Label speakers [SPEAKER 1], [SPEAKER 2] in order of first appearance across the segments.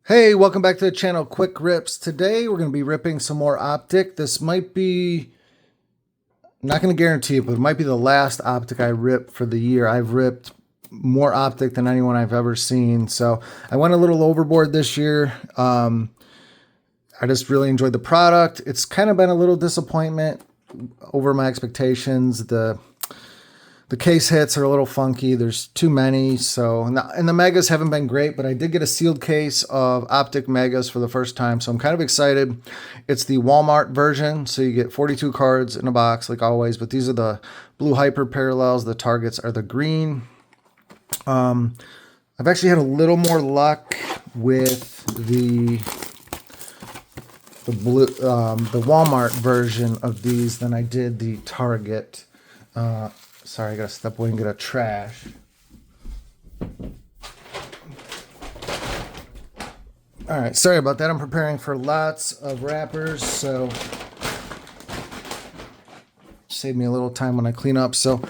[SPEAKER 1] Hey, welcome back to the channel, Quick Rips. Today we're going to be ripping some more OPTIC. This might be, I'm not going to guarantee it, but it might be the last OPTIC I rip for the year. I've ripped more OPTIC than anyone I've ever seen. So I went a little overboard this year. I just really enjoyed the product. It's kind of been a little disappointment over my expectations. The case hits are a little funky. There's too many. So, and the megas haven't been great, but I did get a sealed case of OPTIC megas for the first time. So I'm kind of excited. It's the Walmart version. So you get 42 cards in a box like always, but these are the blue hyper parallels. The targets are the green. I've actually had a little more luck with the Walmart version of these than I did the Target. Sorry, I gotta step away and get a trash. All right, sorry about that. I'm preparing for lots of wrappers, so save me a little time when I clean up. So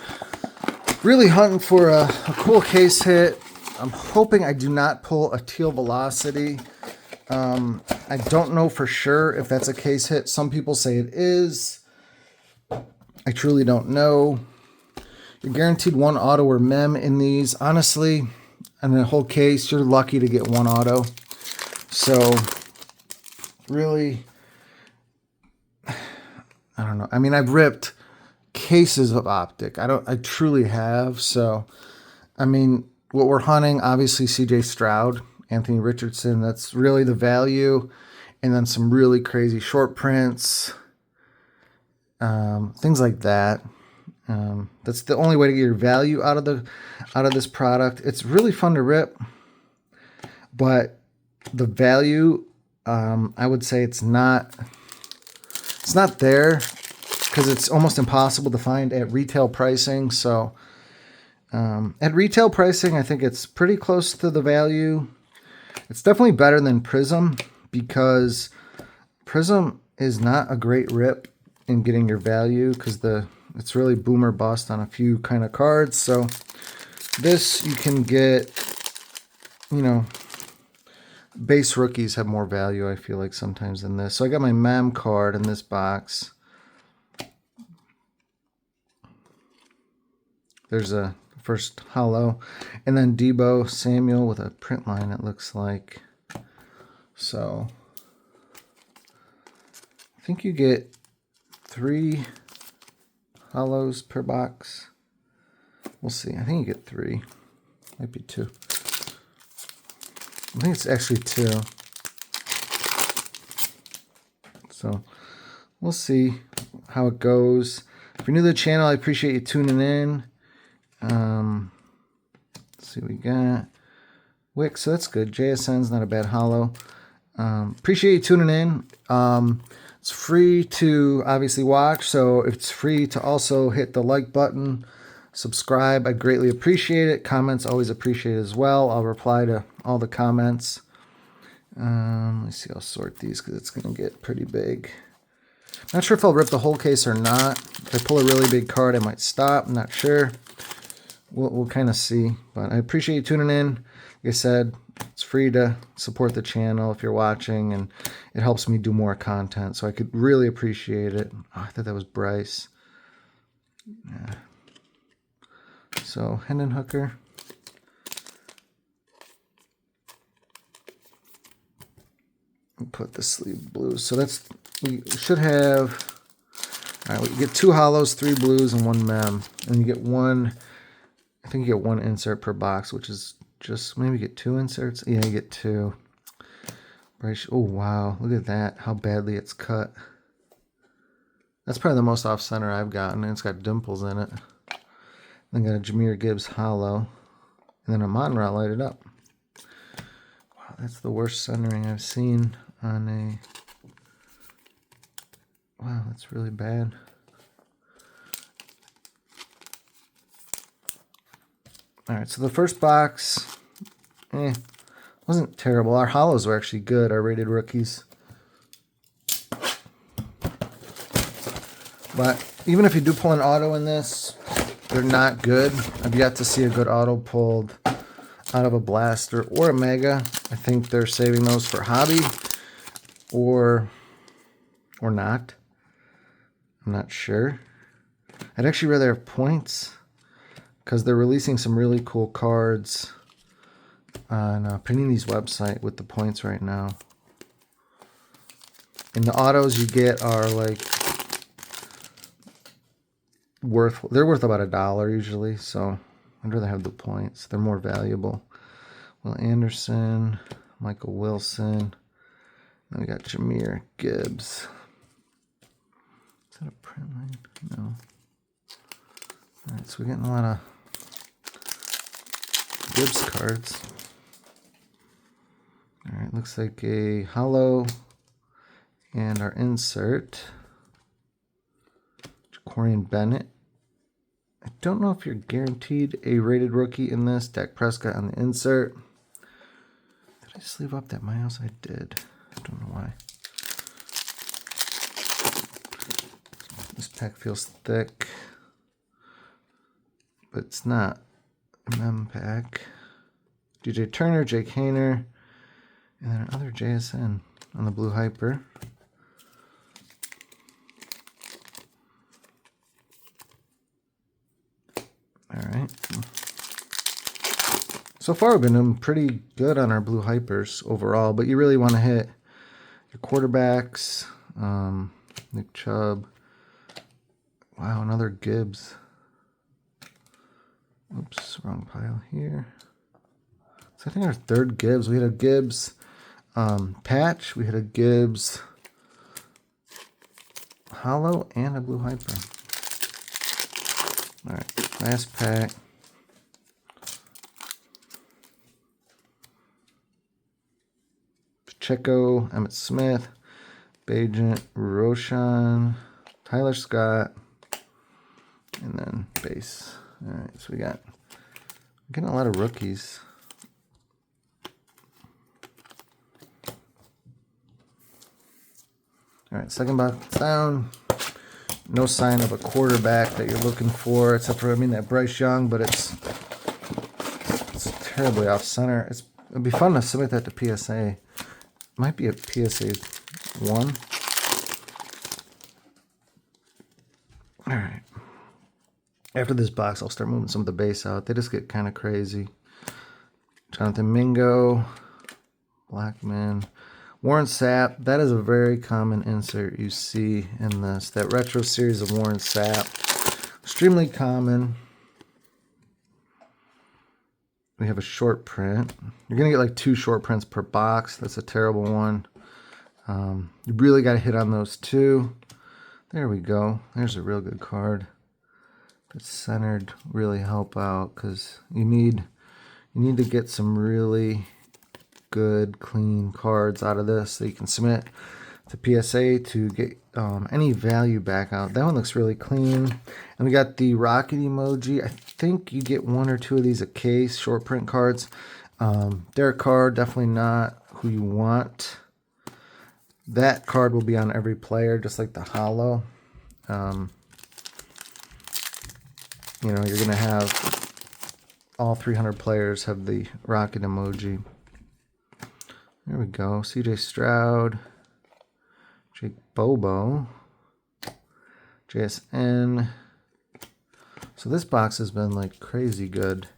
[SPEAKER 1] really hunting for a cool case hit. I'm hoping I do not pull a Teal Velocity. I don't know for sure if that's a case hit. Some people say it is. I truly don't know. You're guaranteed one auto or mem in these. Honestly, in the whole case, you're lucky to get one auto. So, really, I don't know. I mean, I've ripped cases of OPTIC. I truly have. So, I mean, what we're hunting, obviously, C.J. Stroud, Anthony Richardson. That's really the value. And then some really crazy short prints, things like that. That's the only way to get your value out of this product. It's really fun to rip, but the value, I would say it's not there because it's almost impossible to find at retail pricing. So at retail pricing, I think it's pretty close to the value. It's definitely better than Prism because Prism is not a great rip in getting your value because it's really boom or bust on a few kind of cards. So this you can get, base rookies have more value, I feel like, sometimes than this. So I got my mem card in this box. There's a first hollow. And then Debo Samuel with a print line, it looks like. So I think you get 3 hollows per box. We'll see. I think you get 3. Might be 2. I think it's actually 2. So we'll see how it goes. If you're new to the channel, I appreciate you tuning in. Let's see what we got. Wick, so that's good. JSN's not a bad hollow. Appreciate you tuning in. It's free to obviously watch, so it's free to also hit the like button, subscribe. I greatly appreciate it. Comments always appreciate it as well. I'll reply to all the comments. Let's see, I'll sort these because it's going to get pretty big. Not sure if I'll rip the whole case or not. If I pull a really big card, I might stop. I'm not sure. We'll kind of see. But I appreciate you tuning in. Like I said, it's free to support the channel if you're watching, and it helps me do more content, so I could really appreciate it. Oh, I thought that was Bryce. Yeah. So, Hendon Hooker. Put the sleeve blues. So we should have, all right, we get 2 hollows, 3 blues, and 1 mem. And you get 1, I think you get 1 insert per box, which is just, maybe get 2 inserts. Yeah, you get 2. Oh, wow. Look at that. How badly it's cut. That's probably the most off center I've gotten. And it's got dimples in it. Then got a Jahmyr Gibbs hollow. And then a Monra lighted up. Wow, that's the worst centering I've seen on a... Wow, that's really bad. All right, so the first box, wasn't terrible. Our hollows were actually good, our rated rookies. But even if you do pull an auto in this, they're not good. I've yet to see a good auto pulled out of a blaster or a mega. I think they're saving those for hobby or not. I'm not sure. I'd actually rather have points because they're releasing some really cool cards on Panini's website with the points right now. And the autos you get are like they're worth about $1 usually, so I'd rather have the points. They're more valuable. Will Anderson, Michael Wilson, and we got Jahmyr Gibbs. Is that a print line? No. Alright, so we're getting a lot of Gibbs cards. Alright, looks like a holo and our insert. Jacorian Bennett. I don't know if you're guaranteed a rated rookie in this. Dak Prescott on the insert. Did I just leave up that mouse? I did. I don't know why. This pack feels thick, but it's not a mem pack. DJ Turner, Jake Haener, and then another JSN on the blue hyper. All right. So far, we've been doing pretty good on our blue hypers overall, but you really want to hit your quarterbacks. Nick Chubb. Wow, another Gibbs. Oops, wrong pile here. So I think our third Gibbs. We had a Gibbs patch. We had a Gibbs holo and a blue hyper. All right, last pack. Pacheco, Emmitt Smith, Bajent, Roshan, Tyler Scott, and then base. All right, so we're getting a lot of rookies. All right, second box down. No sign of a quarterback that you're looking for, except for, that Bryce Young, but it's terribly off center. It'd be fun to submit that to PSA. Might be a PSA 1. All right. After this box, I'll start moving some of the base out. They just get kind of crazy. Jonathan Mingo, Blackman, Warren Sapp. That is a very common insert you see in this. That retro series of Warren Sapp. Extremely common. We have a short print. You're going to get like 2 short prints per box. That's a terrible one. You really got to hit on those 2. There we go. There's a real good card. That's centered. Really help out because you need to get some really good, clean cards out of this so you can submit to PSA to get any value back out. That one looks really clean. And we got the rocket emoji. I think you get 1 or 2 of these a case, short print cards. Derek Carr, definitely not who you want. That card will be on every player, just like the holo. You're going to have all 300 players have the rocket emoji. There we go. CJ Stroud, Jake Bobo, JSN. So this box has been like crazy good.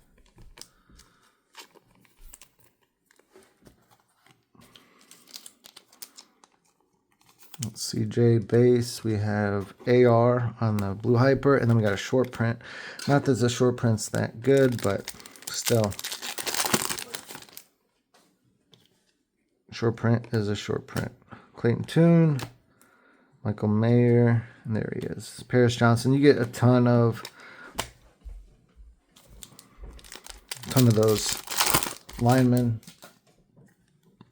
[SPEAKER 1] CJ base, we have AR on the blue hyper, and then we got a short print. Not that the short print's that good, but still. Short print is a short print. Clayton Tune, Michael Mayer, and there he is. Paris Johnson. You get a ton of those linemen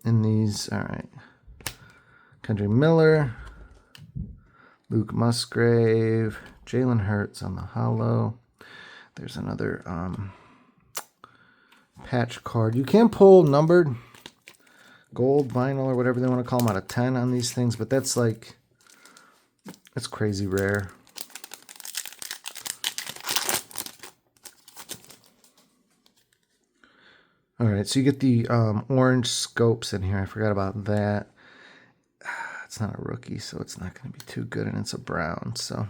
[SPEAKER 1] in these. All right. Kendrick Miller, Luke Musgrave, Jalen Hurts on the holo. There's another patch card. You can pull numbered gold, vinyl, or whatever they want to call them out of 10 on these things, but that's crazy rare. All right, so you get the orange scopes in here. I forgot about that. It's not a rookie, so it's not going to be too good, and it's a brown, so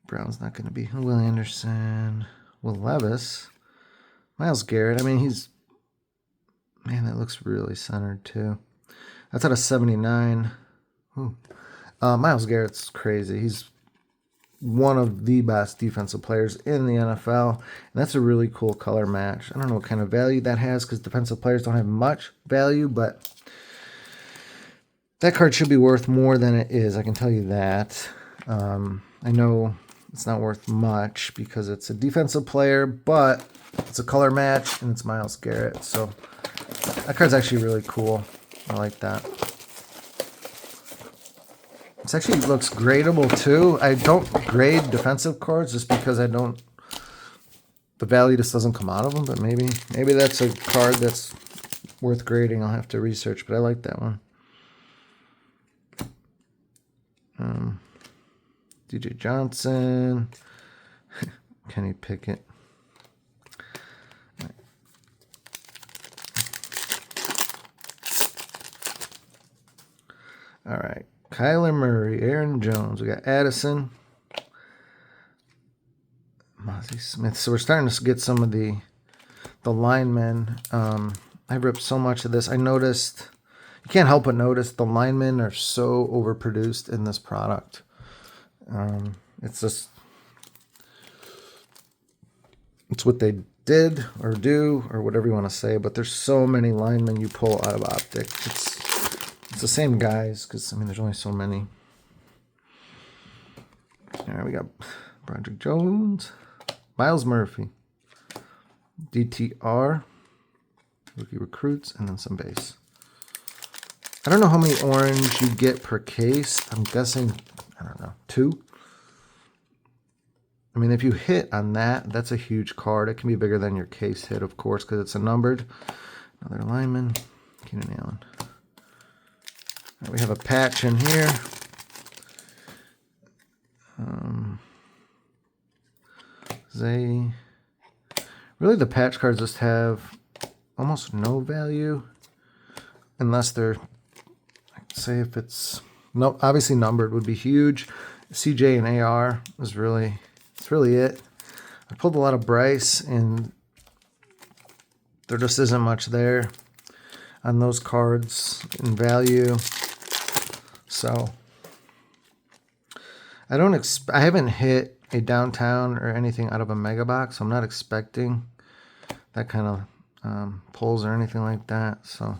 [SPEAKER 1] brown's not going to be. Will Anderson, Will Levis, Myles Garrett. I mean, man, that looks really centered too. That's out of 79. Ooh. Myles Garrett's crazy. He's one of the best defensive players in the NFL, and that's a really cool color match. I don't know what kind of value that has because defensive players don't have much value, but that card should be worth more than it is. I can tell you that. I know it's not worth much because it's a defensive player, but it's a color match and it's Myles Garrett. So that card's actually really cool. I like that. This actually looks gradable too. I don't grade defensive cards just because the value just doesn't come out of them, but maybe that's a card that's worth grading. I'll have to research, but I like that one. DJ Johnson, Kenny Pickett. All right, Kyler Murray, Aaron Jones. We got Addison, Mozzie Smith. So we're starting to get some of the linemen. I ripped so much of this. I noticed, you can't help but notice the linemen are so overproduced in this product. It's just, it's what they did or do or whatever you want to say, but there's so many linemen you pull out of Optic. It's the same guys because, I mean, there's only so many. All right, we got Broderick Jones, Miles Murphy, DTR, rookie recruits, and then some base. I don't know how many orange you get per case. I'm guessing, I don't know, 2. I mean, if you hit on that, that's a huge card. It can be bigger than your case hit, of course, because it's a numbered. Another lineman, Keenan Allen. Right, we have a patch in here. Really, the patch cards just have almost no value unless they're, say, if it's obviously numbered would be huge. CJ and AR is really, it's really it. I pulled a lot of Bryce, and there just isn't much there on those cards in value. So I haven't hit a downtown or anything out of a mega box, so I'm not expecting that kind of pulls or anything like that. So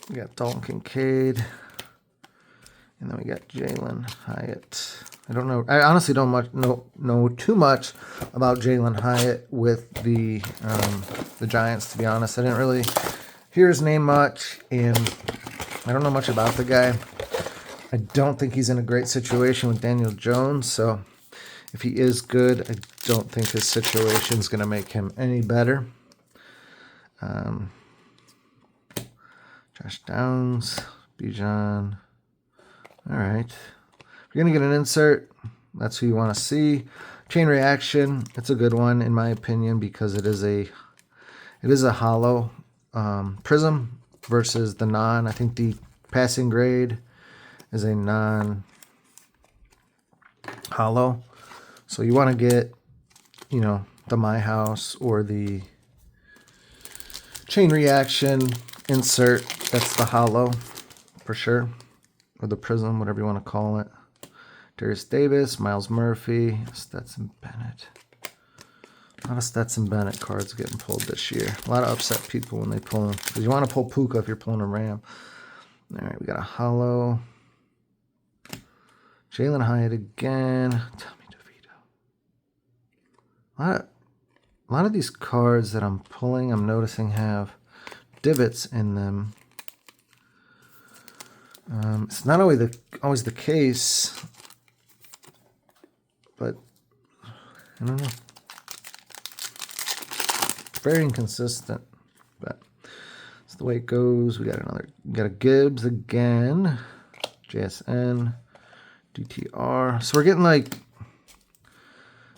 [SPEAKER 1] we got Dalton Kincaid, and then we got Jalen Hyatt. I don't know. I honestly don't know too much about Jalen Hyatt with the Giants, to be honest. I didn't really hear his name much, and I don't know much about the guy. I don't think he's in a great situation with Daniel Jones, so if he is good, I don't think his situation is going to make him any better. Josh Downs, Bijan. All right. If you're going to get an insert, that's who you want to see. Chain reaction, it's a good one in my opinion because it is a hollow prism versus the non. I think the passing grade is a non-hollow. So you want to get, the My House or the chain reaction insert. That's the hollow for sure. Or the prism, whatever you want to call it. Darius Davis, Miles Murphy, Stetson Bennett. A lot of Stetson Bennett cards getting pulled this year. A lot of upset people when they pull them. Because you want to pull Puka if you're pulling a Ram. All right, we got a hollow. Jalen Hyatt again. Tommy DeVito. A lot of these cards that I'm pulling, I'm noticing have divots in them. It's not always the case, but I don't know. Very inconsistent, but that's the way it goes. We got a Gibbs again, JSN, DTR. So we're getting like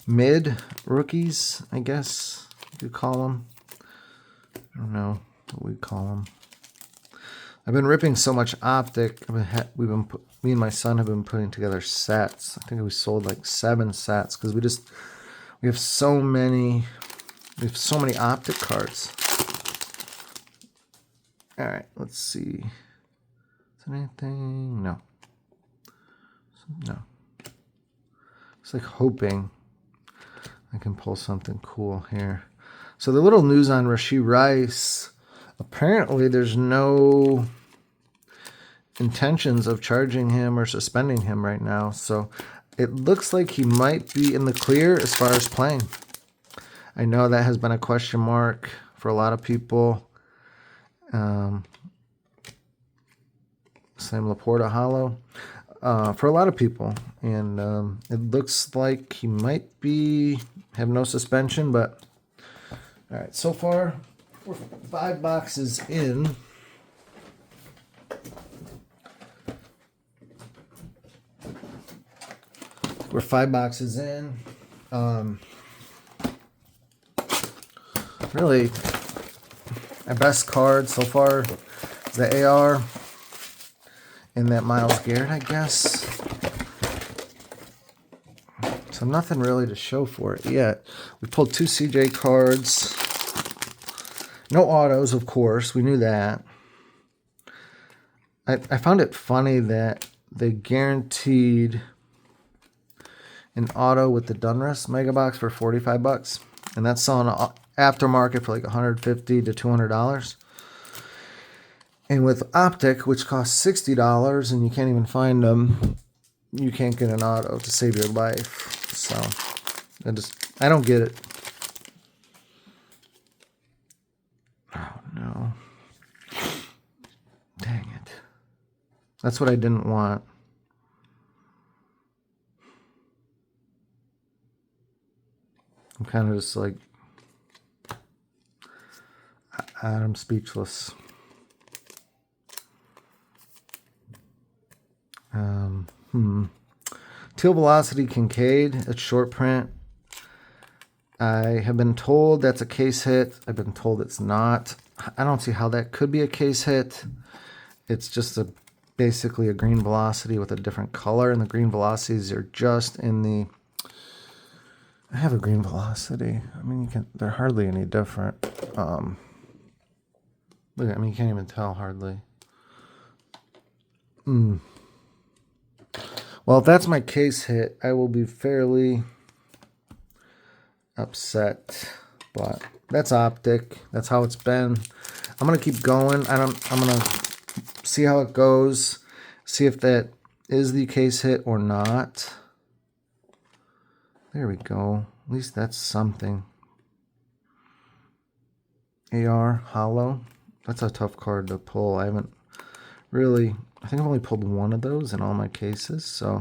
[SPEAKER 1] mid rookies, I guess. you could call them. I don't know what we call them. I've been ripping so much Optic. Me and my son have been putting together sets. I think we sold like 7 sets because we have so many. We have so many Optic cards. All right, let's see. Is there anything? No. No. It's like hoping I can pull something cool here. So the little news on Rashee Rice, apparently there's no intentions of charging him or suspending him right now. So it looks like he might be in the clear as far as playing. I know that has been a question mark for a lot of people. Same Laporta Hollow. For a lot of people, and it looks like he might have no suspension, but all right, so far we're 5 boxes in. We're 5 boxes in. Really, my best card so far is the AR. In that Myles Garrett, I guess. So nothing really to show for it yet. We pulled 2 CJ cards. No autos, of course. We knew that. I found it funny that they guaranteed an auto with the Dunruss Mega Box for $45. And that's selling aftermarket for like $150 to $200. And with Optic, which costs $60, and you can't even find them, you can't get an auto to save your life. So, I don't get it. Oh, no. Dang it. That's what I didn't want. I'm kind of just like, I'm speechless. Teal Velocity Kincaid, it's short print. I have been told that's a case hit. I've been told it's not. I don't see how that could be a case hit. It's just basically a green velocity with a different color, and the green velocities are just in the... I have a green velocity. I mean, they're hardly any different. Look, I mean, you can't even tell hardly. Well, if that's my case hit, I will be fairly upset. But that's Optic. That's how it's been. I'm gonna keep going. I'm gonna see how it goes. See if that is the case hit or not. There we go. At least that's something. AR Hollow. That's a tough card to pull. I haven't really... I think I've only pulled 1 of those in all my cases, so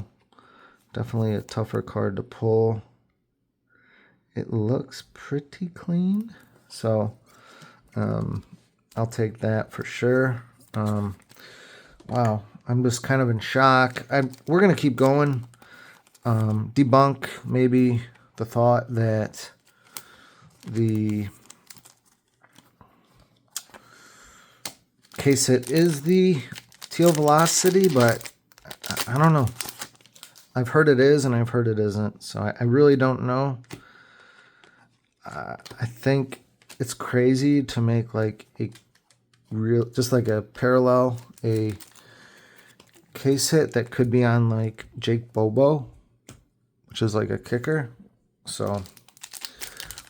[SPEAKER 1] definitely a tougher card to pull. It looks pretty clean, so I'll take that for sure. Wow, I'm just kind of in shock. We're going to keep going. Debunk maybe the thought that the case hit is the Teal Velocity, but I don't know. I've heard it is, and I've heard it isn't, so I really don't know. I think it's crazy to make like a real, just like a parallel, a case hit that could be on like Jake Bobo, which is like a kicker. So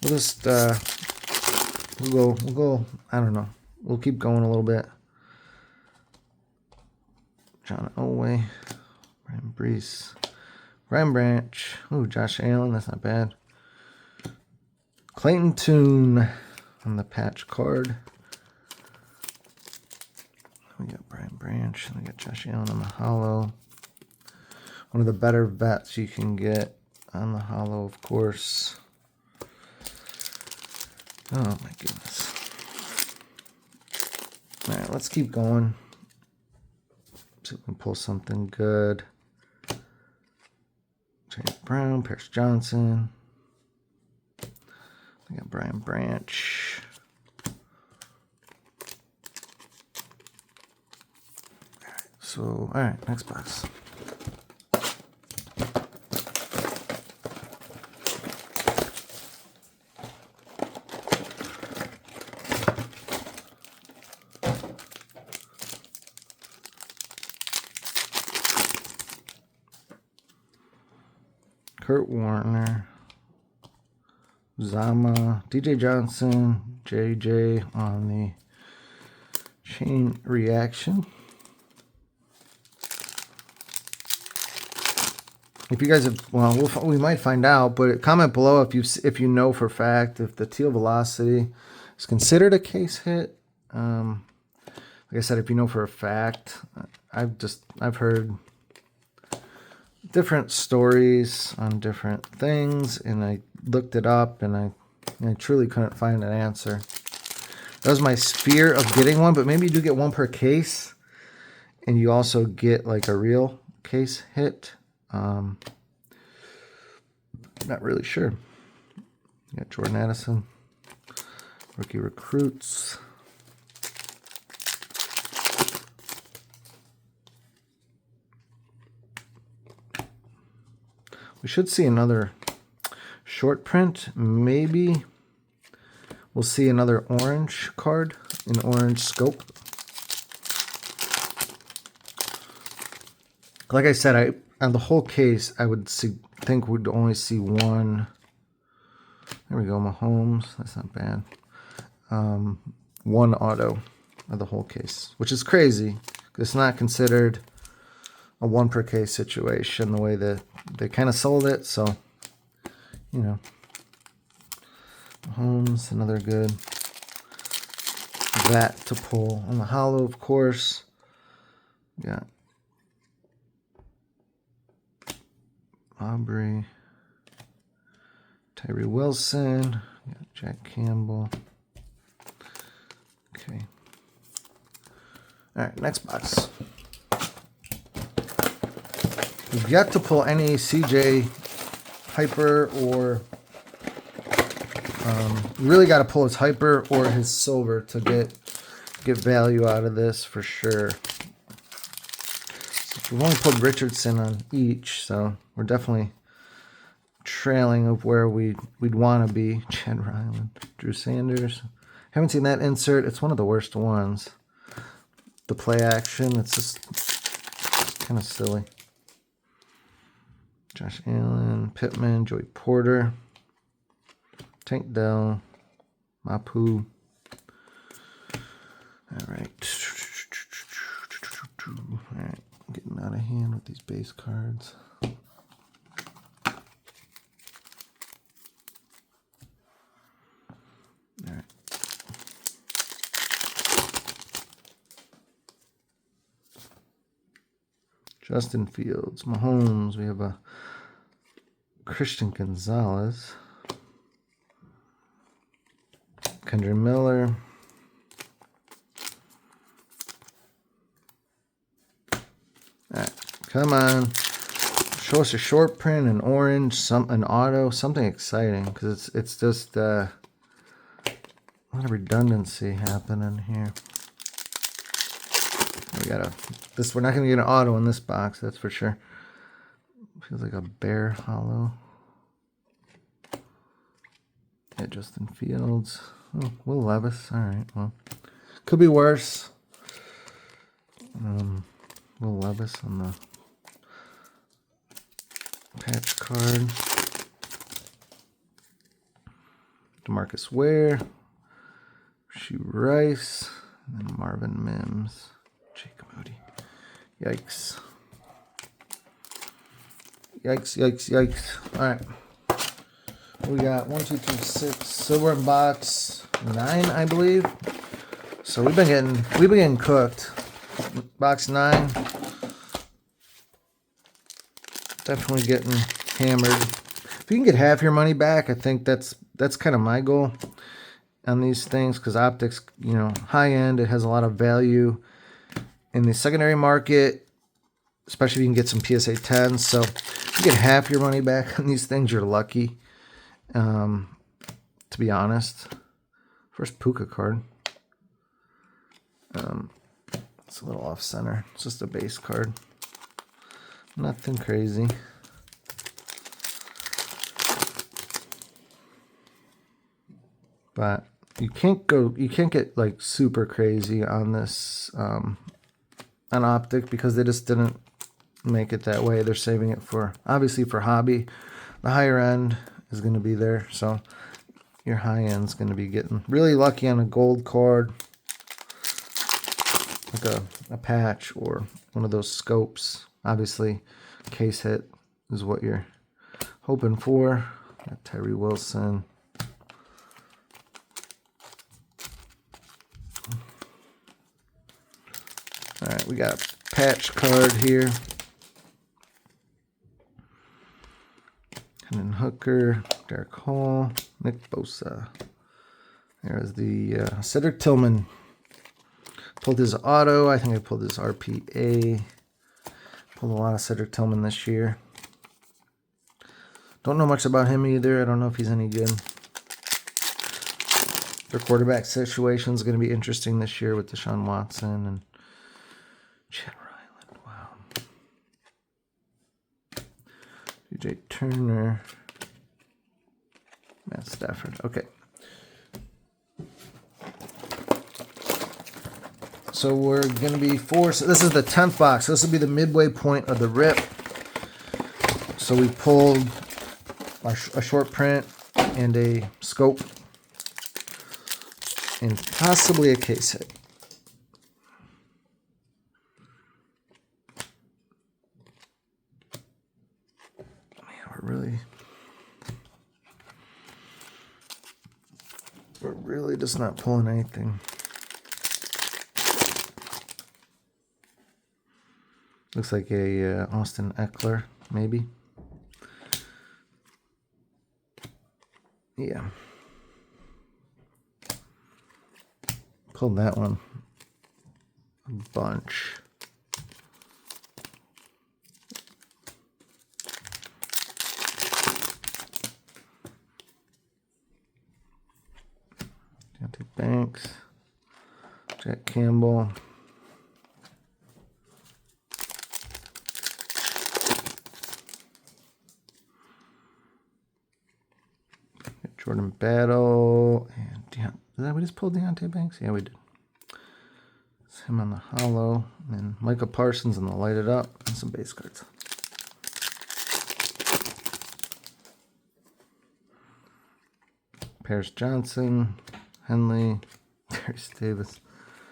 [SPEAKER 1] we'll just we'll go. I don't know. We'll keep going a little bit. John Elway, Brian Brees, Brian Branch. Ooh, Josh Allen. That's not bad. Clayton Tune on the patch card. We got Brian Branch. And we got Josh Allen on the hollow. One of the better vets you can get on the hollow, of course. Oh my goodness. All right, let's keep going. See if we can pull something good. James Brown, Paris Johnson. We got Brian Branch. So, all right, next box. Kurt Warner, Zama, DJ Johnson, JJ on the chain reaction. If you guys have, well, we might find out, but comment below if you know for a fact if the teal velocity is considered a case hit. Like I said, if you know for a fact, I've heard different stories on different things, and I looked it up, and I truly couldn't find an answer. That was my fear of getting one, but maybe you do get one per case, and you also get like a real case hit. Not really sure. You got Jordan Addison, rookie recruits. We should see another short print. Maybe we'll see another orange card in orange scope. Like I said, on the whole case, I would think we'd only see one. There we go, Mahomes. That's not bad. One auto of the whole case, which is crazy. It's not considered a one per case situation the way that they kind of sold it. So, you know, Mahomes, another good that to pull on the hollow, of course. Yeah. Aubrey, Tyree Wilson, Jack Campbell. Okay. All right, next box. We've yet to pull any CJ Hyper or really got to pull his Hyper or his Silver to get value out of this for sure. So we've only pulled Richardson on each, so we're definitely trailing of where we'd want to be. Chad Ryland, Drew Sanders. Haven't seen that insert. It's one of the worst ones. The play action, it's just kind of silly. Josh Allen, Pittman, Joey Porter, Tank Dell, Mapu. All right. All right, getting out of hand with these base cards. All right. Justin Fields, Mahomes. We have a Christian Gonzalez, Kendra Miller, all right, come on, show us a short print, an orange, an auto, something exciting, because it's just a lot of redundancy happening here. We're not gonna get an auto in this box, that's for sure. Feels like a bear hollow. Yeah, Justin Fields. Oh, Will Levis. All right, well, could be worse. Will Levis on the patch card. DeMarcus Ware. Rasheed Rice. And then Marvin Mims. Jake Moody. Yikes. Yikes, yikes, yikes. All right. We got 1, 2, 3, 6. Silver in box 9, I believe. So we've been getting cooked. Box 9. Definitely getting hammered. If you can get half your money back, I think that's kind of my goal on these things, because Optics, you know, high end, it has a lot of value in the secondary market, especially if you can get some PSA 10s. So if you get half your money back on these things, you're lucky. To to be honest. First Puka card. It's a little off center. It's just a base card. Nothing crazy. But you can't get like super crazy on this on OPTIC because they just didn't make it that way. They're saving it for, obviously, for hobby. The higher end is going to be there, so your high end is going to be getting really lucky on a gold card, like a patch or one of those scopes. Obviously, case hit is what you're hoping for. Got Tyree Wilson. All right, we got a patch card here. Hendon Hooker, Derek Hall, Nick Bosa. There's the Cedric Tillman. Pulled his auto. I think I pulled his RPA. Pulled a lot of Cedric Tillman this year. Don't know much about him either. I don't know if he's any good. Their quarterback situation is going to be interesting this year with Deshaun Watson and Chad Ryland. Wow. DJ Turner. Matt Stafford. Okay. So we're going to be forced. So this is the 10th box. So this will be the midway point of the rip. So we pulled a short print and a scope and possibly a case hit. Man, we're really just not pulling anything. Looks like a Austin Eckler, maybe. Yeah. Pulled that one a bunch. Deontay Banks, Jack Campbell. Jordan Battle, and did we just pull Deontay Banks? Yeah, we did. It's him on the hollow, and Micah Parsons on the light it up, and some base cards. Paris Johnson, Henley, Darius Davis.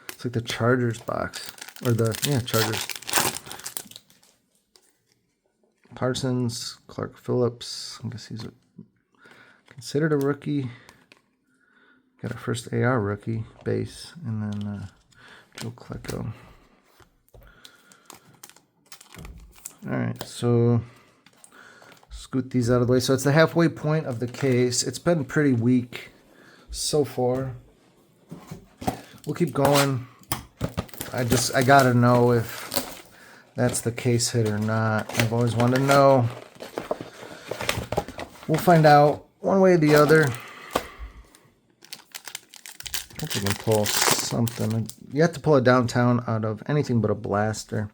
[SPEAKER 1] It's like the Chargers box, or Chargers. Parsons, Clark Phillips. I guess he's considered a rookie. Got our first AR rookie base, and then Joe Klecko. All right, so scoot these out of the way. So it's the halfway point of the case. It's been pretty weak so far. We'll keep going. I gotta know if that's the case hit or not. I've always wanted to know. We'll find out one way or the other. I hope we can pull something. You have to pull a downtown out of anything but a blaster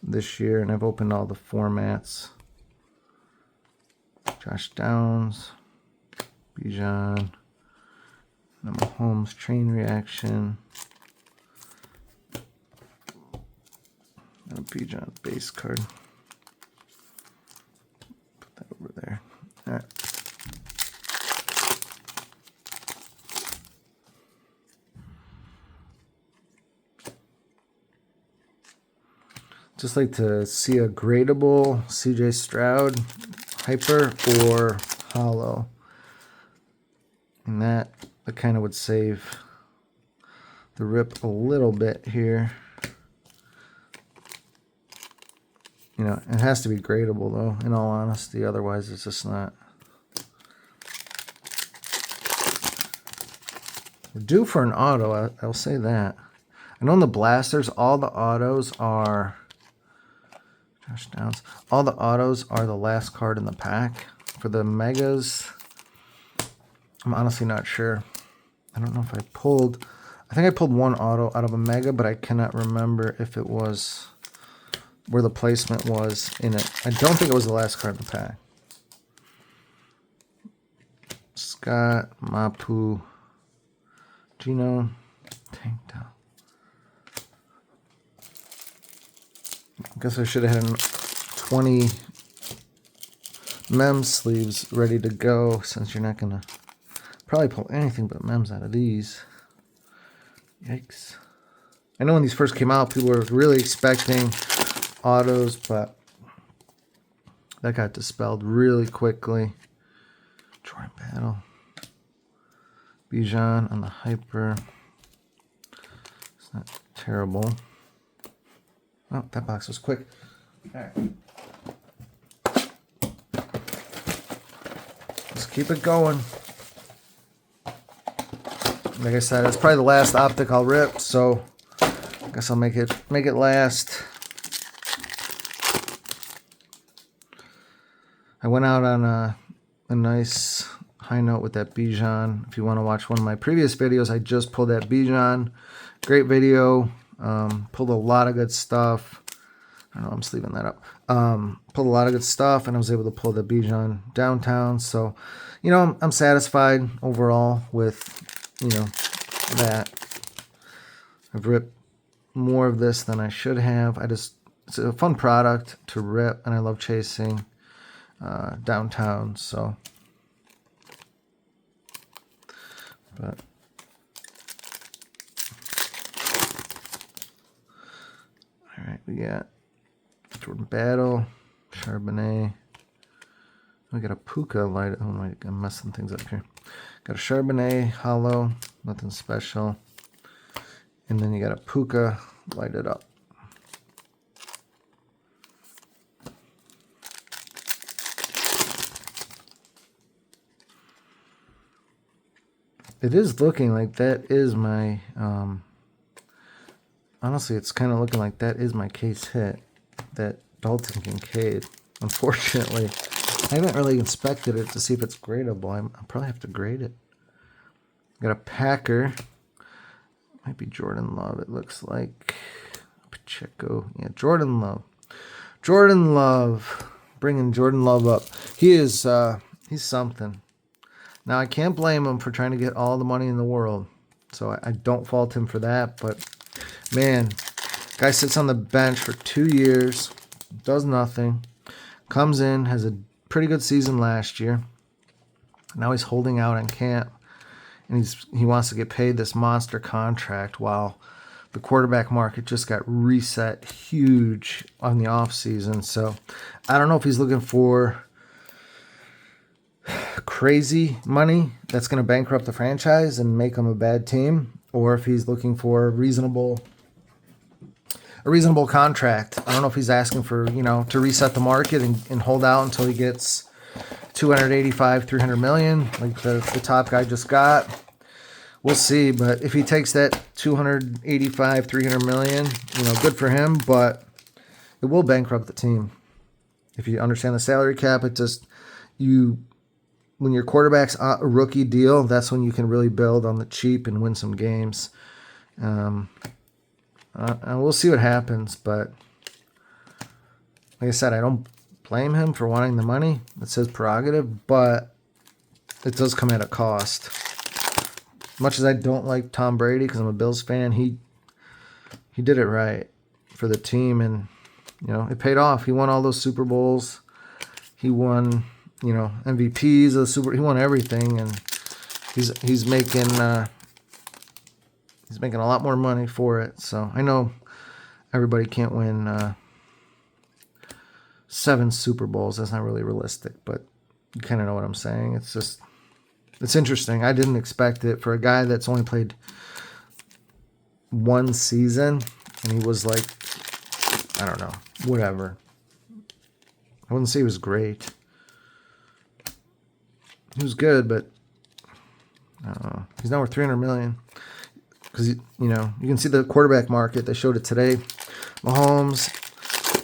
[SPEAKER 1] this year, and I've opened all the formats. Josh Downs, Bijan, Mahomes train reaction, and a Bijan base card. Put that over there. All right. Just like to see a gradable CJ Stroud hyper or hollow. And that kind of would save the rip a little bit here. You know, it has to be gradable though, in all honesty, otherwise it's just not. We're due for an auto, I'll say that. I know in the blasters, all the autos are Josh Downs. All the autos are the last card in the pack. For the megas, I'm honestly not sure. I don't know if I pulled... I think I pulled one auto out of a mega, but I cannot remember if it was where the placement was in it. I don't think it was the last card in the pack. Scott, Mapu, Gino, Tankdown. I guess I should have had 20 mem sleeves ready to go, since you're not going to probably pull anything but mems out of these. Yikes. I know when these first came out, people were really expecting autos, but that got dispelled really quickly. Jordan Battle. Bijan on the Hyper. It's not terrible. Oh, that box was quick. All right. Let's keep it going. Like I said, it's probably the last optic I'll rip, so I guess I'll make it last. I went out on a nice high note with that Bijan. If you want to watch one of my previous videos, I just pulled that Bijan. Great video. Pulled a lot of good stuff. I don't know, I'm sleeving that up. Pulled a lot of good stuff, and I was able to pull the Bijan downtown. So, you know, I'm satisfied overall with, you know, that. I've ripped more of this than I should have. It's a fun product to rip, and I love chasing downtown. So, but all right, we got Jordan Battle, Charbonnet. We got a Puka light. Oh my, I'm messing things up here. Got a Charbonnet hollow, nothing special. And then you got a Puka lighted up. It is looking like that is my, honestly, it's kind of looking like that is my case hit. That Dalton Kincaid. Unfortunately, I haven't really inspected it to see if it's gradable. I'll probably have to grade it. Got a Packer. Might be Jordan Love, it looks like. Pacheco. Yeah, Jordan Love. Jordan Love. Bringing Jordan Love up. He is, he's something. Now, I can't blame him for trying to get all the money in the world. So I don't fault him for that. But, man, guy sits on the bench for 2 years. Does nothing. Comes in, has a pretty good season last year. Now he's holding out on camp. And he wants to get paid this monster contract while the quarterback market just got reset huge on the offseason. So I don't know if he's looking for crazy money that's going to bankrupt the franchise and make him a bad team, or if he's looking for a reasonable contract. I don't know if he's asking for, you know, to reset the market and hold out until he gets 285, 300 million, like the top guy just got. We'll see, but if he takes that 285, 300 million, you know, good for him, but it will bankrupt the team. If you understand the salary cap, it just, when your quarterback's a rookie deal, that's when you can really build on the cheap and win some games. And we'll see what happens, but like I said, I don't blame him for wanting the money. It's his prerogative, but it does come at a cost. Much as I don't like Tom Brady because I'm a Bills fan, he did it right for the team, and you know, it paid off. He won all those Super Bowls. He won, you know, MVPs of the Super. He won everything, and he's making a lot more money for it. So I know everybody can't win 7 Super Bowls. That's not really realistic, but you kind of know what I'm saying. It's just, it's interesting. I didn't expect it for a guy that's only played 1 season, and he was like, I don't know, whatever. I wouldn't say he was great. He was good, but I don't know. He's not worth $300 million. Because, you know, you can see the quarterback market. They showed it today. Mahomes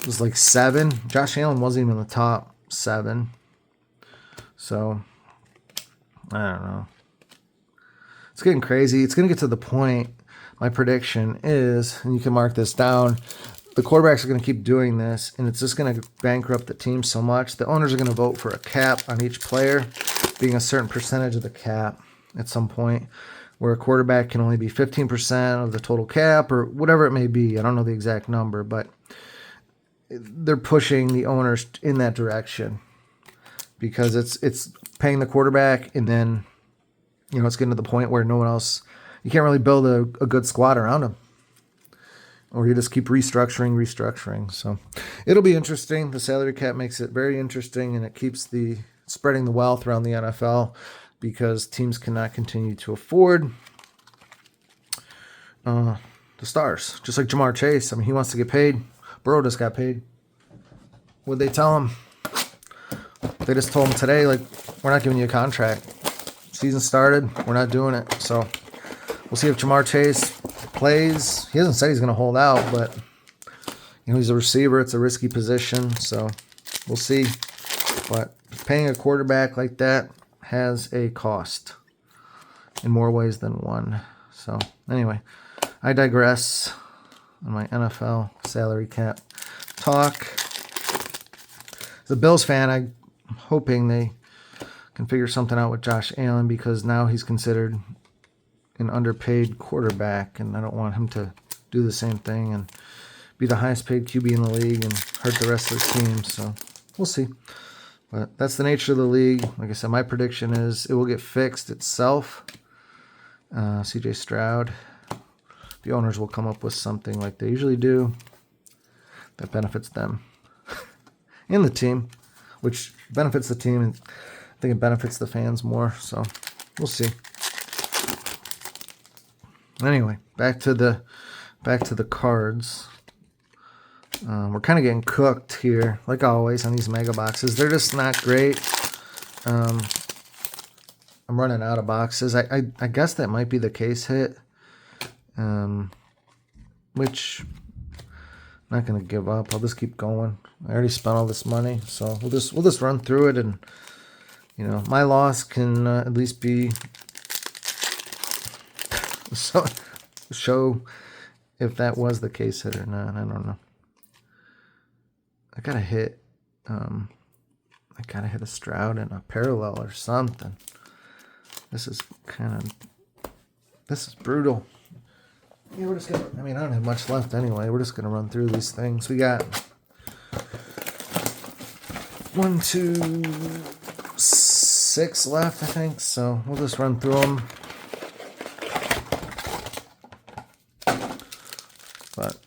[SPEAKER 1] was like 7. Josh Allen wasn't even in the top 7. So, I don't know. It's getting crazy. It's going to get to the point, my prediction is, and you can mark this down, the quarterbacks are going to keep doing this, and it's just going to bankrupt the team so much. The owners are going to vote for a cap on each player, being a certain percentage of the cap at some point, where a quarterback can only be 15% of the total cap or whatever it may be. I don't know the exact number, but they're pushing the owners in that direction because it's paying the quarterback, and then it's getting to the point where no one else, you can't really build a good squad around him. Or you just keep restructuring. So it'll be interesting. The salary cap makes it very interesting, and it keeps spreading the wealth around the NFL because teams cannot continue to afford the stars. Just like Jamar Chase. I mean, he wants to get paid. Burrow just got paid. What'd they tell him? They just told him today, like, we're not giving you a contract. Season started. We're not doing it. So we'll see if Jamar Chase plays. He hasn't said he's going to hold out, but he's a receiver. It's a risky position, so we'll see. But paying a quarterback like that has a cost in more ways than one. So anyway, I digress on my NFL salary cap talk. As a Bills fan, I'm hoping they can figure something out with Josh Allen, because now he's considered an underpaid quarterback, and I don't want him to do the same thing and be the highest paid QB in the league and hurt the rest of the team. So we'll see. But that's the nature of the league. Like I said, my prediction is it will get fixed itself. CJ Stroud, the owners will come up with something like they usually do that benefits them and the team, which benefits the team, and I think it benefits the fans more. So we'll see. Anyway, back to the cards. We're kind of getting cooked here, like always, on these mega boxes. They're just not great. I'm running out of boxes. I guess that might be the case hit, which I'm not gonna give up. I'll just keep going. I already spent all this money, so we'll just run through it, and my loss can at least be show if that was the case hit or not. I don't know. I gotta hit a Stroud and a parallel or something. This is brutal. Yeah, we're just gonna, I don't have much left anyway. We're just gonna run through these things. We got 1, 2, 6 left, I think. So we'll just run through them. But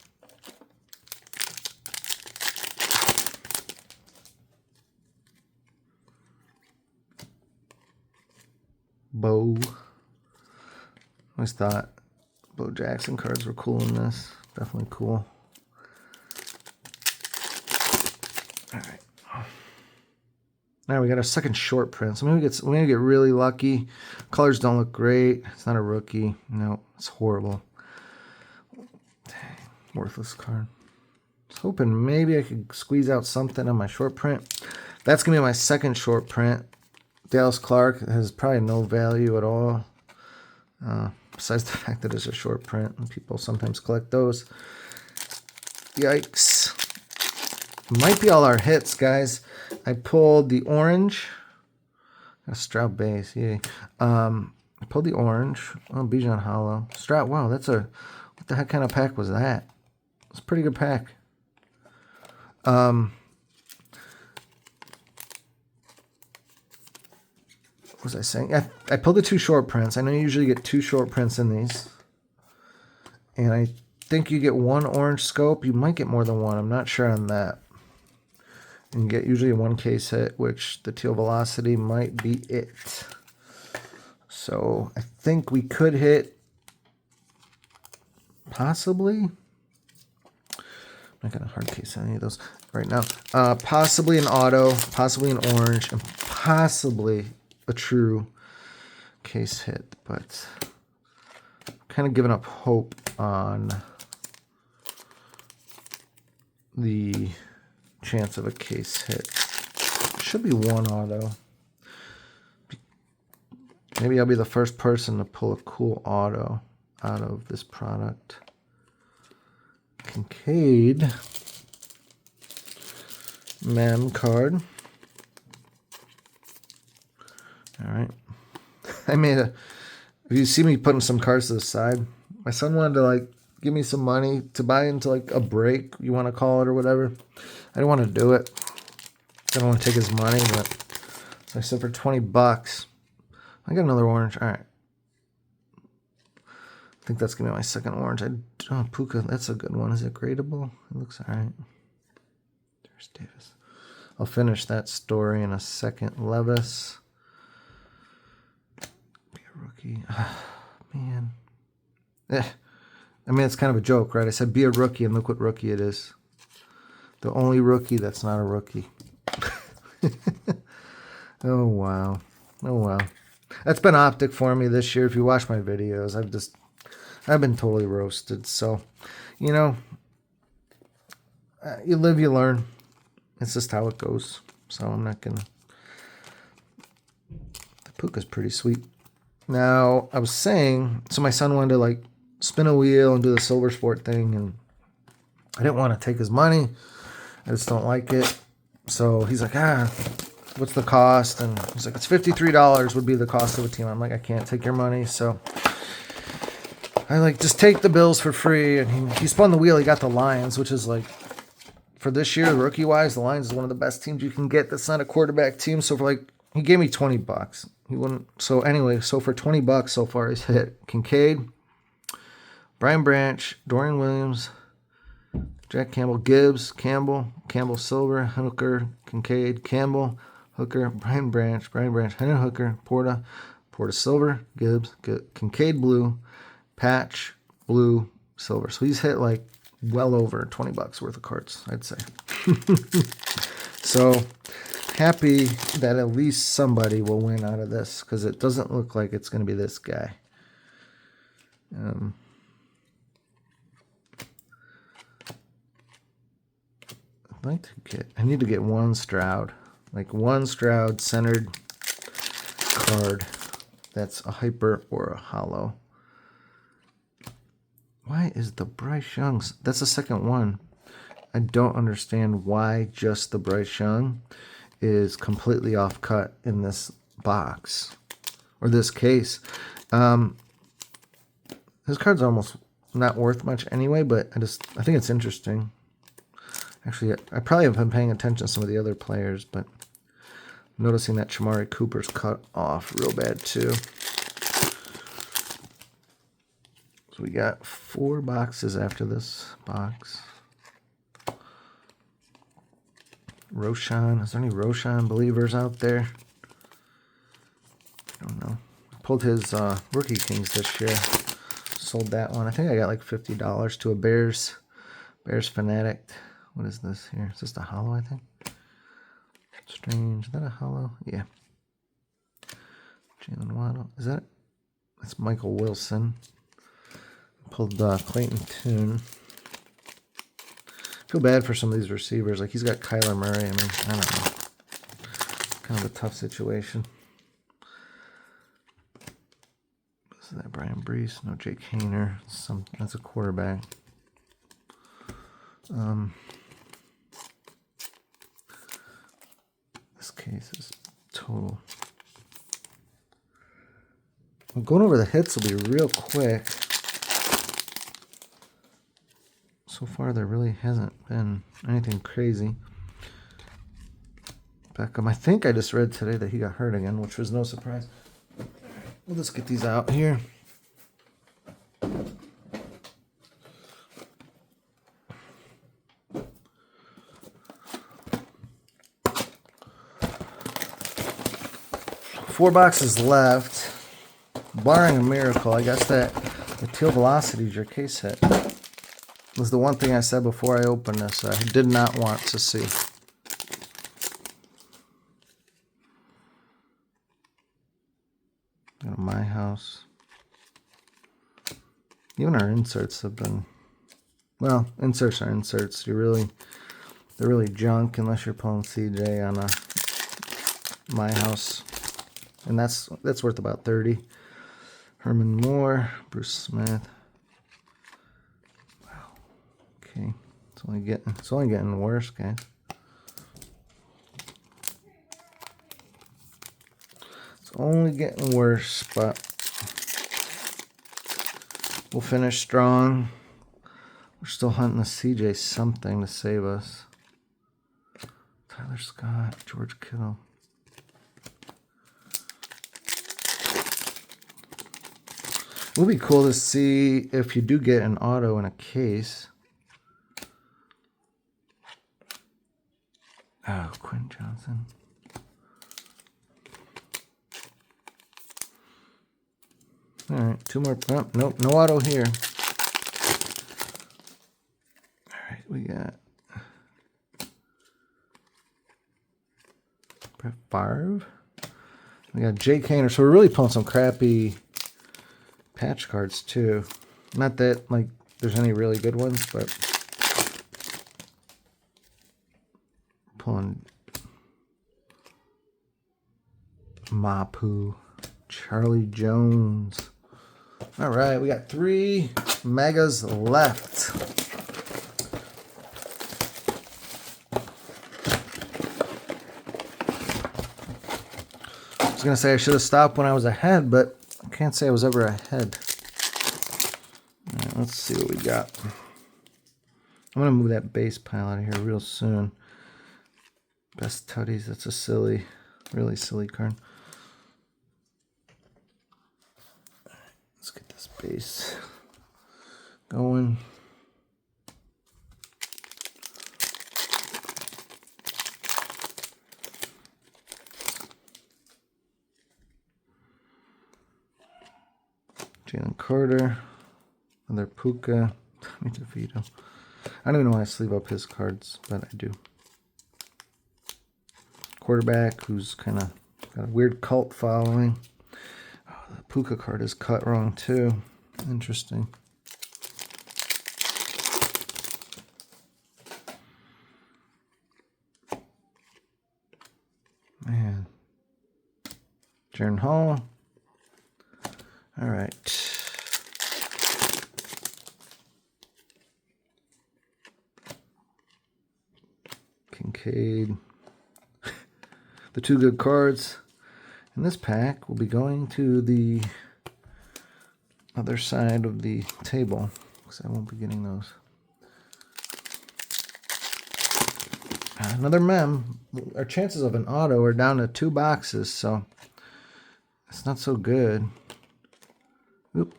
[SPEAKER 1] Bo. I always thought Bo Jackson cards were cool in this. Definitely cool. All right. Now we got our second short print. So maybe we're gonna get really lucky. Colors don't look great. It's not a rookie. No, it's horrible. Dang, worthless card. I was hoping maybe I could squeeze out something on my short print. That's gonna be my second short print. Dallas Clark has probably no value at all, besides the fact that it's a short print and people sometimes collect those. Yikes. Might be all our hits, guys. I pulled the orange. A Stroud base, yay. I pulled the orange. Oh, Bijan Hollow. Stroud, wow, what the heck kind of pack was that? It's a pretty good pack. What was I saying? I pulled the 2 short prints. I know you usually get 2 short prints in these. And I think you get 1 orange scope. You might get more than 1. I'm not sure on that. And you get usually a 1 case hit, which the teal velocity might be it. So I think we could hit possibly. I'm not going to hard case any of those right now. Possibly an auto, possibly an orange, and possibly a true case hit, but kind of giving up hope on the chance of a case hit. Should be 1 auto. Maybe I'll be the first person to pull a cool auto out of this product. Kincaid. Mem card. All right. I made a... If you see me putting some cards to the side, my son wanted to, like, give me some money to buy into, like, a break, you want to call it, or whatever. I didn't want to do it. I don't want to take his money, but... So I said for 20 bucks. I got another orange. All right. I think that's going to be my second orange. Oh, Puka, that's a good one. Is it gradable? It looks all right. There's Davis. I'll finish that story in a second. Levis. Be a rookie. Man. I mean, it's kind of a joke, right? I said be a rookie, and look what rookie it is. The only rookie that's not a rookie. Oh, wow. Oh, wow. That's been OPTIC for me this year. If you watch my videos, I've been totally roasted. So, you know, you live, you learn. It's just how it goes. So I'm not going to... The Puka's pretty sweet. Now, I was saying, so my son wanted to, like, spin a wheel and do the Silver Sport thing, and I didn't want to take his money. I just don't like it. So he's like, what's the cost? And he's like, it's $53 would be the cost of a team. I'm like, I can't take your money. So I like, just take the bills for free. And he spun the wheel. He got the Lions, which is like, for this year, rookie wise, the Lions is one of the best teams you can get. That's not a quarterback team. So for like, he gave me 20 bucks. He wouldn't. So anyway, so for 20 bucks so far, he's hit Kincaid, Brian Branch, Dorian Williams, Jack Campbell, Gibbs, Campbell, Silver, Hooker, Kincaid, Campbell, Hooker, Brian Branch, Henry Hooker, Porta Silver, Gibbs, Kincaid Blue, Patch, Blue, Silver. So he's hit like well over 20 bucks worth of cards, I'd say. So happy that at least somebody will win out of this, because it doesn't look like it's going to be this guy. I need to get one Stroud. Like one Stroud centered card that's a hyper or a hollow. Why is the Bryce Young's? That's the second one. I don't understand why just the Bryce Young is completely off cut in this box or this case. His card's almost not worth much anyway, but I think it's interesting. Actually, I probably have been paying attention to some of the other players, but noticing that Chamari Cooper's cut off real bad too. So we got 4 boxes after this box. Roshan. Is there any Roshan believers out there? I don't know. I pulled his Rookie Kings this year. Sold that one. I think I got like $50 to a Bears fanatic. What is this here? Is this a hollow, I think? Strange. Is that a hollow? Yeah. Jalen Waddle. Is that? That's Michael Wilson. Pulled Clayton Tune. Feel bad for some of these receivers. Like, he's got Kyler Murray. I mean, I don't know. Kind of a tough situation. Is that Brian Brees? No, Jake Hayner. That's a quarterback. This case is total. I'm going over the hits will be real quick. So far, there really hasn't been anything crazy. Beckham, I think I just read today that he got hurt again, which was no surprise. We'll just get these out here. Four boxes left. Barring a miracle, I guess that the Teal Velocity is your case hit. Was the one thing I said before I opened this. I did not want to see. Go to my house. Even our inserts have been, well, inserts are inserts. They're really junk unless you're pulling CJ on a my house and that's worth about 30. Herman Moore, Bruce Smith. Wow. Okay, it's only getting worse, guys. It's only getting worse, but we'll finish strong. We're still hunting the CJ something to save us. Tyler Scott, George Kittle. It would be cool to see if you do get an auto in a case. Oh, Quinn Johnson. All right, 2 more. Oh, nope, no auto here. All right, we got Brett Favre. We got Jake Hainer. So we're really pulling some crappy patch cards too. Not that like there's any really good ones, but pulling Mapu, Charlie Jones. All right, we got 3 megas left. I was gonna say I should have stopped when I was ahead, but I can't say I was ever ahead. All right, let's see what we got. I'm gonna move that base pile out of here real soon. Best tutties. That's a silly, really silly card. All right, let's get this base going. Jalen Carter, another Puka, Tommy DeVito. I don't even know why I sleeve up his cards, but I do. Quarterback who's kind of got a weird cult following. Oh, the Puka card is cut wrong too. Interesting. Man. Jaron Hall. All right. Kincaid. The 2 good cards in this pack will be going to the other side of the table because I won't be getting those. Another mem. Our chances of an auto are down to 2 boxes, so it's not so good. Oop.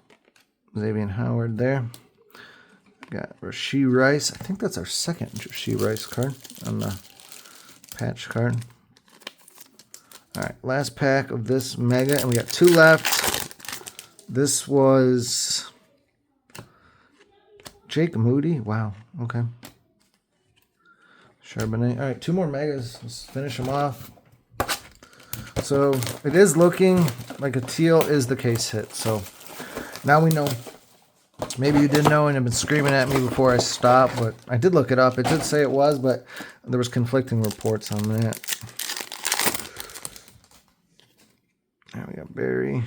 [SPEAKER 1] Xavier Howard there. Got Rashee Rice. I think that's our second Rashee Rice card on the patch card. All right, last pack of this mega, and we got 2 left. This was Jake Moody. Wow, okay. Charbonnet. All right, 2 more megas. Let's finish them off. So it is looking like a teal is the case hit. So now we know. Maybe you didn't know and have been screaming at me before I stopped, but I did look it up. It did say it was, but there was conflicting reports on that. There we got Barry.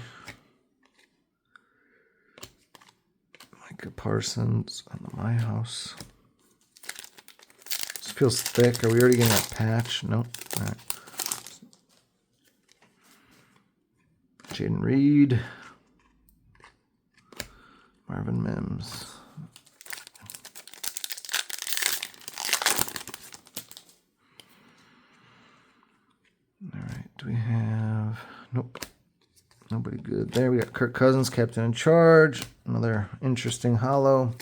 [SPEAKER 1] Micah Parsons on the My House. This feels thick. Are we already getting that patch? Nope. All right. Jaden Reed. Marvin Mims. All right, do we have... Nope. Nobody good there. We got Kirk Cousins, captain in charge. Another interesting holo.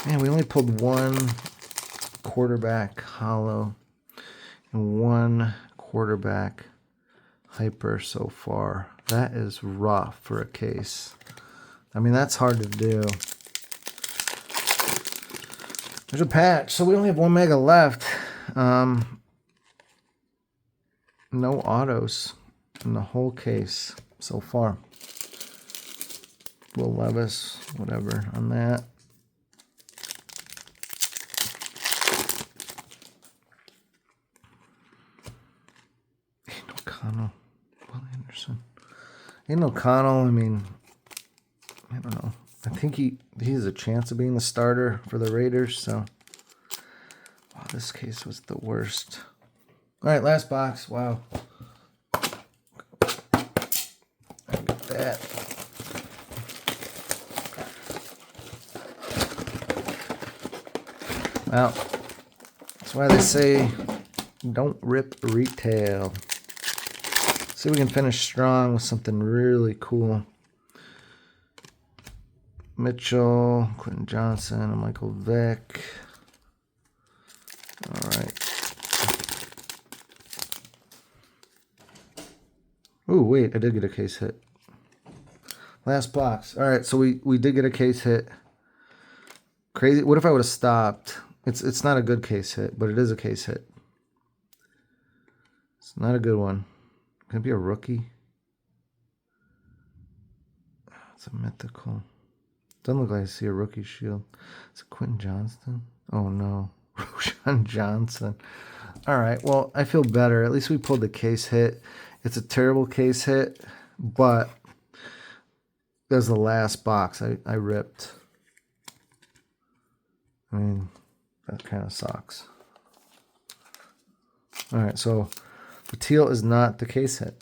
[SPEAKER 1] Man, we only pulled 1 quarterback holo and 1 quarterback hyper so far. That is rough for a case. I mean, that's hard to do. There's a patch, so we only have 1 mega left. No autos in the whole case so far. Will Levis, whatever on that. O'Connell. Aiden O'Connell, I mean, I don't know. I think he has a chance of being the starter for the Raiders, so. Wow, this case was the worst. All right, last box. Wow. I get that. Well, that's why they say don't rip retail. See if we can finish strong with something really cool. Mitchell, Quentin Johnson, and Michael Vick. All right. Oh, wait, I did get a case hit. Last box. All right, so we did get a case hit. Crazy. What if I would have stopped? It's not a good case hit, but it is a case hit. It's not a good one. Can it be a rookie? It's a mythical. Doesn't look like I see a rookie shield. Is it Quentin Johnston? Oh, no. Roshan Johnson. All right, well, I feel better. At least we pulled the case hit. It's a terrible case hit, but there's the last box I ripped. I mean, that kind of sucks. All right, so the teal is not the case hit.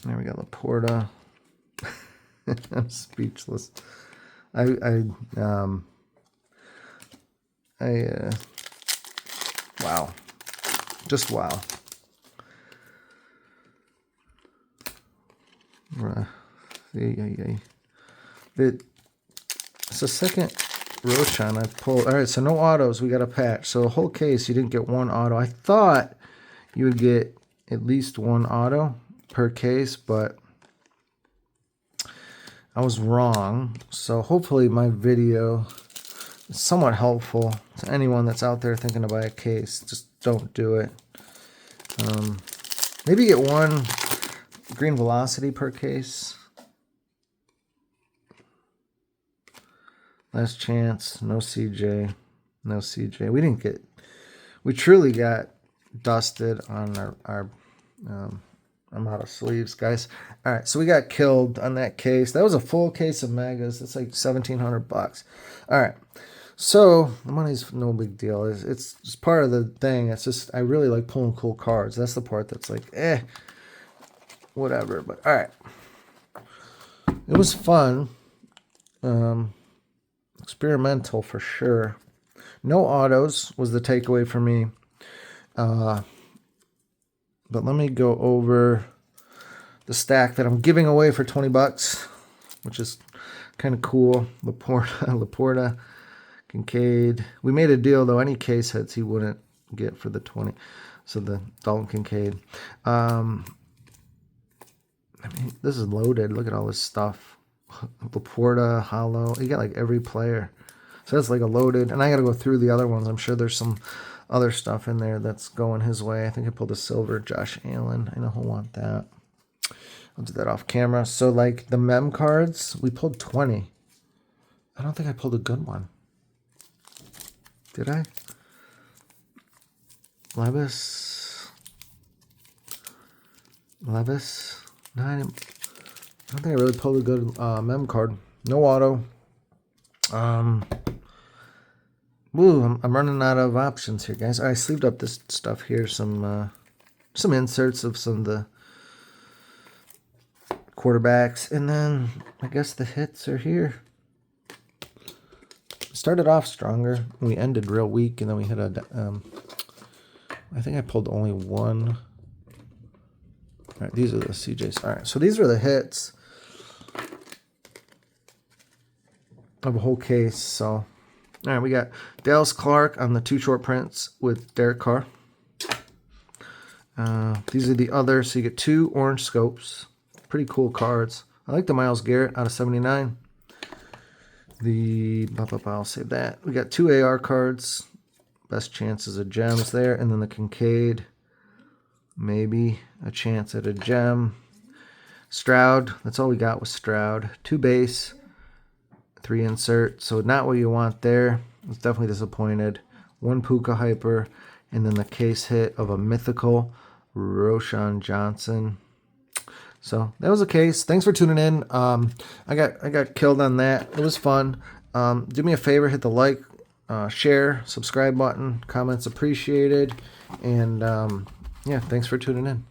[SPEAKER 1] There we go, Laporta. I'm speechless. Wow. Just wow. It's the second Roshan I pulled. All right, so no autos. We got a patch. So the whole case, you didn't get one auto. I thought you would get at least one auto per case, but I was wrong. So hopefully my video is somewhat helpful to anyone that's out there thinking to buy a case. Just don't do it. Maybe get one green velocity per case. Last chance. No CJ. No CJ. We truly got dusted on our I'm out of sleeves, guys. All right, so we got killed on that case. That was a full case of megas. That's like $1,700. All right, so the money's no big deal. It's just part of the thing. It's just I really like pulling cool cards. That's the part that's like, whatever. But all right, it was fun. Experimental for sure. No autos was the takeaway for me. But let me go over the stack that I'm giving away for $20, which is kind of cool. Laporta, Kincaid. We made a deal, though. Any case hits he wouldn't get for the 20. So the Dalton Kincaid. I mean, this is loaded. Look at all this stuff. Laporta, Hollow. You got like every player. So that's like a loaded. And I got to go through the other ones. I'm sure there's some other stuff in there that's going his way. I think I pulled a silver Josh Allen. I know he'll want that. I'll do that off camera. So like the mem cards, we pulled 20. I don't think I pulled a good one. Did I? Levis. No, I don't think I really pulled a good mem card. No auto. Ooh, I'm running out of options here, guys. I sleeved up this stuff here. Some inserts of some of the quarterbacks. And then I guess the hits are here. Started off stronger. We ended real weak. And then we hit a... I think I pulled only one. All right, these are the CJs. All right, so these are the hits of a whole case. So... All right, we got Dallas Clark on the 2 short prints with Derek Carr. These are the others. So you get 2 orange scopes. Pretty cool cards. I like the Myles Garrett out of 79. I'll save that. We got 2 AR cards. Best chances of gems there. And then the Kincaid. Maybe a chance at a gem. Stroud. That's all we got with Stroud. 2 base. 3 insert, so not what you want there. I was definitely disappointed. 1 Puka Hyper, and then the case hit of a mythical Roshan Johnson. So that was a case. Thanks for tuning in. I got killed on that. It was fun. Do me a favor, hit the like, share, subscribe button. Comments appreciated. And yeah, thanks for tuning in.